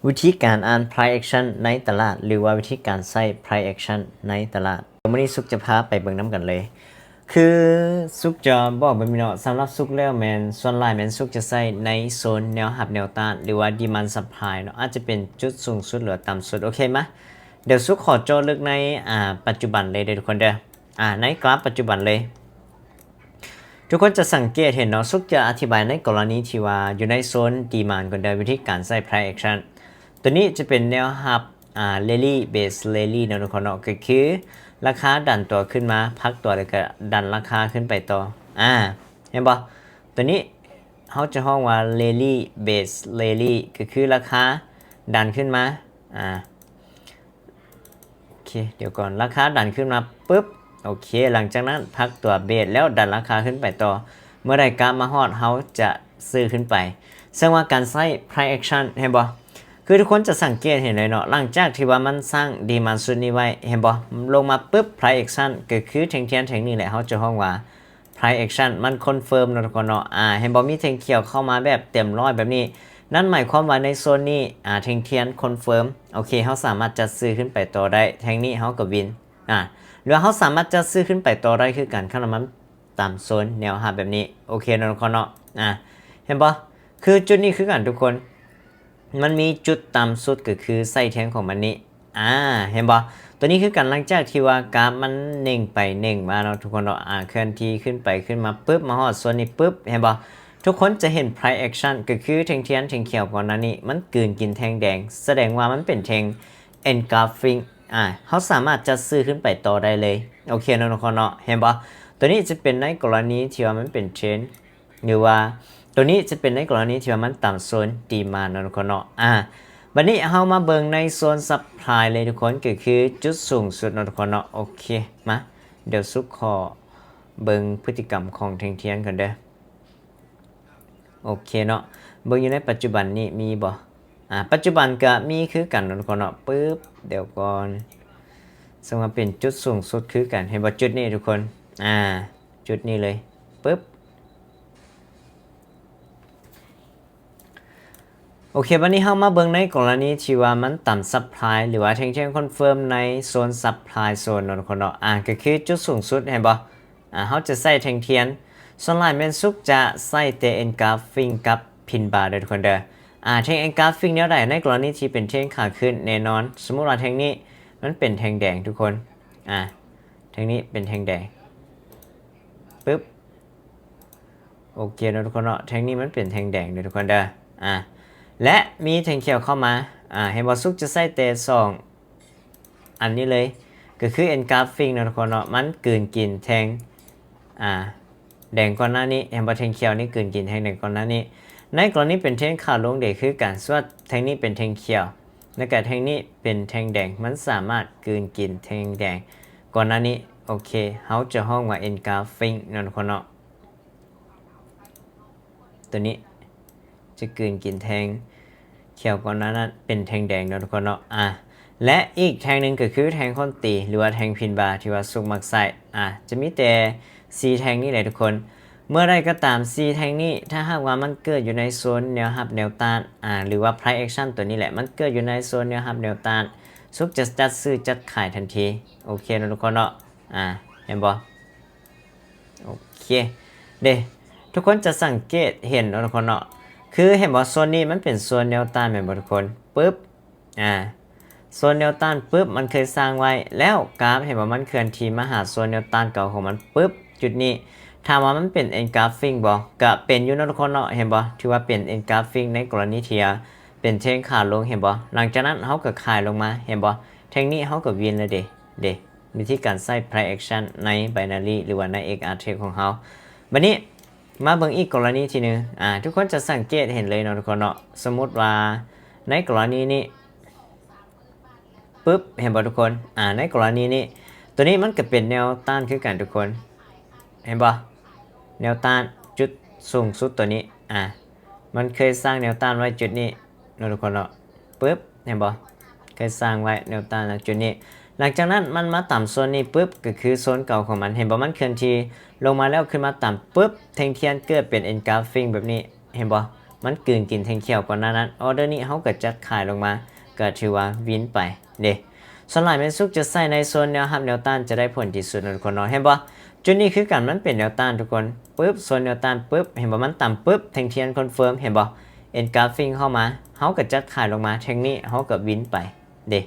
วิธีการอ่าน price action ในตลาดหรือว่าวิธีการใส่ price action ในตลาดวันนี้ซุกจะพาไปเบิ่งน้ำกันเลยคือซุกจะบอกแบบนี้เนาะสำหรับซุกแล้วแมนส่วนหลายแมนซุกจะใส่ในโซนแนวรับแนวต้านหรือว่า demand supply เนาะอาจจะเป็นจุดสูงสุดหรือต่ำสุดโอเคไหมเดี๋ยวซุกขอโจลึกในปัจจุบันเลยทุกคนเด้อในกราฟปัจจุบันเลยทุกคนจะสังเกตเห็นเนาะซุกจะอธิบายในกรณีที่ว่าอยู่ในโซน demand ก่อนเด้อวิธีการใส่ price actionตัวนี้จะเป็นแนวรับrally base rally นะทุกคนเนาะก็คือราคาดันตัวขึ้นมาพักตัวแล้วก็ดันราคาขึ้นไปต่อเห็นปะตัวนี้เขาจะห้องว่า rally base rally ก็คือราคาดันขึ้นมาโอเคเดี๋ยวก่อนราคาดันขึ้นมาปุ๊บโอเคหลังจากนั้นพักตัวเบสแล้วดันราคาขึ้นไปต่อเมื่อใดกราฟมาฮอดเขาจะซื้อขึ้นไปซึ่งว่าการใช้ price action เห็นปะคือทุกคนจะสังเกตเห็นเลยเนาะหลังจากที่ว่ามันสร้างดีมานด์สุดนี้ไว้เห็นบ่ลงมาปุ๊บ price action ก็คือแท่งเทียนแท่งนี้แหละเขาจะห้องว่า price action มันคอนเฟิร์มนะทุกคนเนาะเห็นบ่มีแท่งเขียวเข้ามาแบบเต็มร้อยแบบนี้นั่นหมายความว่าในโซนนี้แท่งเทียนคอนเฟิร์มโอเคเขาสามารถจะซื้อขึ้นไปต่อได้แท่งนี้เขากับวินหรือเขาสามารถจะซื้อขึ้นไปต่อได้คือการขั้นมันตามโซนแนวรับแบบนี้โอเคนะทุกคนเนาะเห็นบ่คือจุดนี้คือกันทุกคนมันมีจุดต่ำสุดก็คือไส้แทงของมันนี้เห็นบ่ตัวนี้คือการหลังจากที่ว่ากราฟมันเน่งไปเน่งมาเนาะทุกคนเนาะเคลื่อนที่ขึ้นไปขึ้นมาปุ๊บมาฮอดโซนนี้ปุ๊บเห็นบ่ทุกคนจะเห็น price action ก็คือแทงเทียนแทงเขียวก่อนหน้านี้มันกลืนกินแทงแดงแสดงว่ามันเป็นแทง engulfing เขาสามารถจะซื้อขึ้นไปต่อได้เลยโอเคเนาะทุกคนเนาะเห็นบ่ตัวนี้จะเป็นในกรณีที่ว่ามันเป็นเทรนหรือว่าตัวนี้จะเป็นในกรณีที่ว่ามันต่ำโซนดีมานด์นะทุกคนเนาะวันนี้เรามาเบิ่งในโซนซัพพลายเลยทุกคนก็คือจุดสูงสุดนะทุกคนเนาะโอเคมาเดี๋ยวซุกขอเบิ่งพฤติกรรมของแท่งเทียนกันเด้อโอเคเนาะเบิ่งอยู่ในปัจจุบันนี้มีบ่ปัจจุบันก็มีคือกันนะทุกคนเนาะปึ๊บเดี๋ยวก่อนซึ่งมาเป็นจุดสูงสุดคือกันเห็นบ่จุดนี้ทุกคนจุดนี้เลยปึ๊บโอเควันนี้เรามาเบิ่งในกรณีที่ว่ามันต่ำซัพพลายหรือว่าแท่งๆคอนเฟิร์มในโซนซัพพลายโซนทุกคนเนาะก็คือจุดสูงสุดเห็นบ่เขาจะใส่แท่งเทียนส่วนหลายแม่นซุกจะใส่แต่ engulfing กับพินบาร์ทุกคนเด้อแท่ง engulfing แนวใดในกรณีที่เป็นแท่งขาขึ้นแน่นอนสมมุติว่าแท่งนี้มันเป็นแท่งแดงทุกคนแท่งนี้เป็นแท่งแดงปึ๊บโอเคนะทุกคนเนาะแท่งนี้มันเป็นแท่งแดงทุกคนเด้อและมีแท่งเขียวเข้ามาเห็นว่าซุกจะใส่แต่2อันนี้เลยก็คือ engulfing นะทุกคนเนาะมันกลืนกินแท่งแดงก่อนหน้านี้เห็นว่าแท่งเขียวนี่กลืนกินแท่งแดงก่อนหน้านี้ในกรณีเป็นแท่งขาลงเด็กคือการส่วนแท่งนี้เป็นแท่งเขียวและก็แท่งนี้เป็นแท่งแดงมันสามารถกลืนกินแท่งแดงก่อนหน้านี้โอเคเขาจะห้องว่า engulfing นะทุกคนเนาะตัวนี้จะกลืนกินแทงเขียวก่อนนั้นเป็นแทงแดงนะทุกคนเนาะและอีกแทงหนึ่งก็คือแทงค้นตีหรือว่าแทงพินบาร์ที่ว่าสุกมักใส่จะมีแต่4แทงนี้แหละทุกคนเมื่อใดก็ตาม4แทงนี้ถ้าหากว่ามันเกิดอยู่ในโซนแนวรับแนวต้านหรือว่า price action ตัวนี้แหละมันเกิดอยู่ในโซนแนวรับแนวต้านสุกจะจัดซื้อจัดขายทันทีโอเคนะทุกคนเนาะเห็นบ่โอเคทุกคนจะสังเกตเห็นนะทุกคนเนาะคือเห็นว่าโซนนี้มันเป็นโซนแนวต้านเหมือนทุกคนปึ๊บโซนแนวต้านปึ๊บมันเคยสร้างไว้แล้วกราฟเห็นว่ามันเคลื่อนที่มาหาโซนแนวต้านเก่าของมันปึ๊บจุดนี้ถามว่ามันเป็น engulfing บ่ก็เป็นอยู่นะทุกคนเนาะเห็นบ่ที่ว่าเป็น engulfing ในกรณีที่เป็นเทรนขาลงเห็นบ่หลังจากนั้นเขาก็ขายลงมาเห็นบ่แทงนี้เขาก็วินเลยเด้วิธีการใช้ price action ใน binary หรือว่าใน XRT ของเขาบัดนี้มาเบิ่งอีกกรณีทีนึงทุกคนจะสังเกตเห็นเลยเนาะทุกคนเนาะสมมุติว่าในกรณีนี้ปึ๊บเห็นบ่ทุกคนในกรณีนี้ตัวนี้มันก็เป็นแนวต้านคือกันทุกคนเห็นบ่แนวต้านจุดสูงสุดตัวนี้มันเคยสร้างแนวต้านไว้จุดนี้เนาะทุกคนเนาะปึ๊บเห็นบ่เคยสร้างไว้แนวต้านณจุดนี้หลังจากนั้นมันมาต่ำโซนนี้ปุ๊บก็คือโซนเก่าของมันเห็นบ่มันเคลื่อนที่ลงมาแล้วขึ้นมาต่ำปุ๊บแท่งเทียนเกิดเป็น engulfing แบบนี้เห็นบ่ มันกลืนกินแทงเขียวก่อนหน้านั้นออเดอร์นี้เขาก็จัดขายลงมาก็ถือว่าวินไปเด้ส่วนหลายเมนซุกจะใส่ในโซนแนวรับแนวต้านจะได้ผลที่สุดนะทุกคนเนาะเห็นบ่จุดนี้คือกันมันเป็นแนวต้านทุกคนปึ๊บโซนแนวต้านปึ๊บเห็นบ่มันต่ำปึ๊บแทงเทียนคอนเฟิร์มเห็นบ่เอ็นกราฟิงเข้ามาเขาก็จัดขายลงมาแทงนี้เขาก็วินไปเด้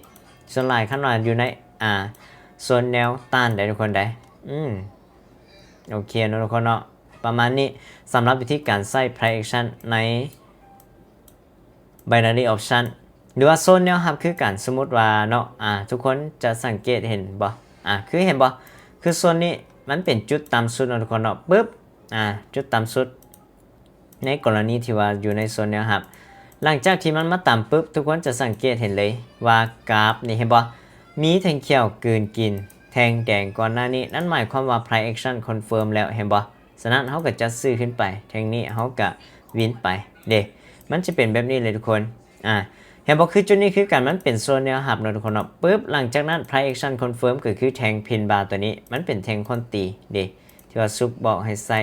ส่วนหลายขั้นตอนอยู่ในโซนแนวต้านได้ทุกคนได้โอเคนะทุกคนเนาะประมาณนี้สำหรับวิธีการใส่ price action ใน binary option หรือว่าโซนแนวรับคือการสมมติว่าเนาะทุกคนจะสังเกตเห็นบ่คือเห็นบ่คือโซนนี้มันเป็นจุดต่ำสุดนะทุกคนเนาะปึ๊บจุดต่ำสุดในกรณีที่ว่าอยู่ในโซนแนวรับหลังจากที่มันมาต่ำปึ๊บทุกคนจะสังเกตเห็นเลยว่ากราฟนี่เห็นบ่มีแทงเขียวกลืนกินแทงแดงก่อนหน้านี้นั่นหมายความว่า price action confirm แล้วเห็นบ่ฉะนั้นเขาก็จะซื้อขึ้นไปแทงนี้เขาก็วินไปเด้มันจะเป็นแบบนี้เลยทุกคนเห็นบ่คือจุดนี้คือการมันเป็นโซนแนวรับนะทุกคนเนาะปึ๊บหลังจากนั้น price action confirm ก็คือแทงพินบาร์ตัวนี้มันเป็นแทงคนตีเด้ที่ว่าซุปบอกให้ใส่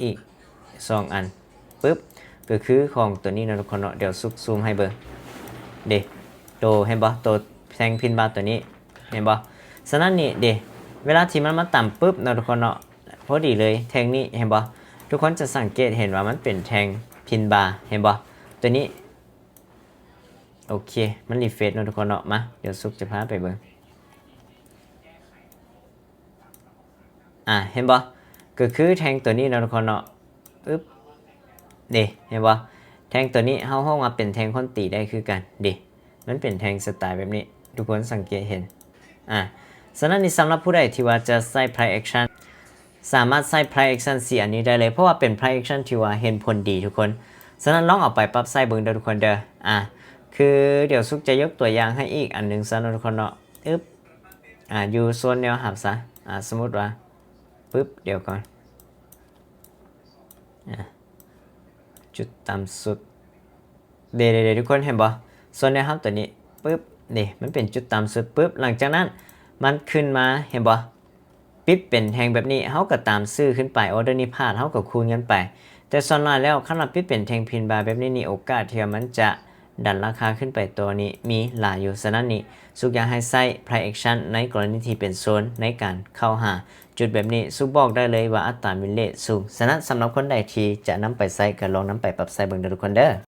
อีก2อันปึ๊บก็คือของตัวนี้นะทุกคนเนาะเดี๋ยวซุปซูมให้เบิ่งเด้โตเห็นบ่โตแทงพินบาร์ตัวนี้เห็นบ่ฉะนั้นนี่เด้เวลาที่มันมาต่ำปึ๊บนะทุกคนเนาะพอดีเลยแทงนี้เห็นบ่ทุกคนจะสังเกตเห็นว่ามันเป็นแทงพินบาร์เห็นบ่ตัวนี้โอเคมันรีเฟรชเนาะทุกคนเนาะมาเดี๋ยวซุกจะพาไปเบิ่งเห็นบ่ก็คือแทงตัวนี้เนาะทุกคนเนาะอึ๊บเด้เห็นบ่แทงตัวนี้เฮามาเป็นแทงคนตีได้คือกันเด้มันเป็นแทงสไตล์แบบนี้ทุกคนสังเกตเห็นฉะนั้นนี่สำหรับผู้ใดที่ว่าจะใส่ price action สามารถใส่ price action 4อันนี้ได้เลยเพราะว่าเป็น price action ที่ว่าเห็นผลดีทุกคนฉะนั้นลองเอาไปปรับใส่เบิ่งเด้อทุกคนเด้อคือเดี๋ยวซุกจะยกตัวอย่างให้อีกอันหนึ่งซะนะทุกคนเนาะอึ๊บอยู่โซนแนวหับซะสมมติว่าปึ๊บเดี๋ยวก่อนจุดต่ำสุดเดี๋ยวทุกคนเห็นบ่โซนแนวหับตัวนี้ปึ๊บนี่มันเป็นจุดต่ำสุดปึ๊บหลังจากนั้นมันขึ้นมาเห็นบ่ปิ๊บเป็นแทงแบบนี้เขาก็ตามซื้อขึ้นไปออเดอร์นี้พลาดเขาก็คูณกันไปแต่ส่วนมากแล้วขนาดปิ๊บเป็นแทงพินบาร์แบบนี้นี่โอกาสที่มันจะดันราคาขึ้นไปตัวนี้มีหลายอยู่ฉะนั้นนี่ซุกอยากให้ใส่ price action ในกรณีที่เป็นโซนในการเข้าหาจุดแบบนี้ซุกบอกได้เลยว่าอัตราวินเลทสูงฉะนั้นสำหรับคนใดที่จะนำไปใส่ก็ลองนำไปปรับใส่เบิ่งเด้อทุกคนเด้อ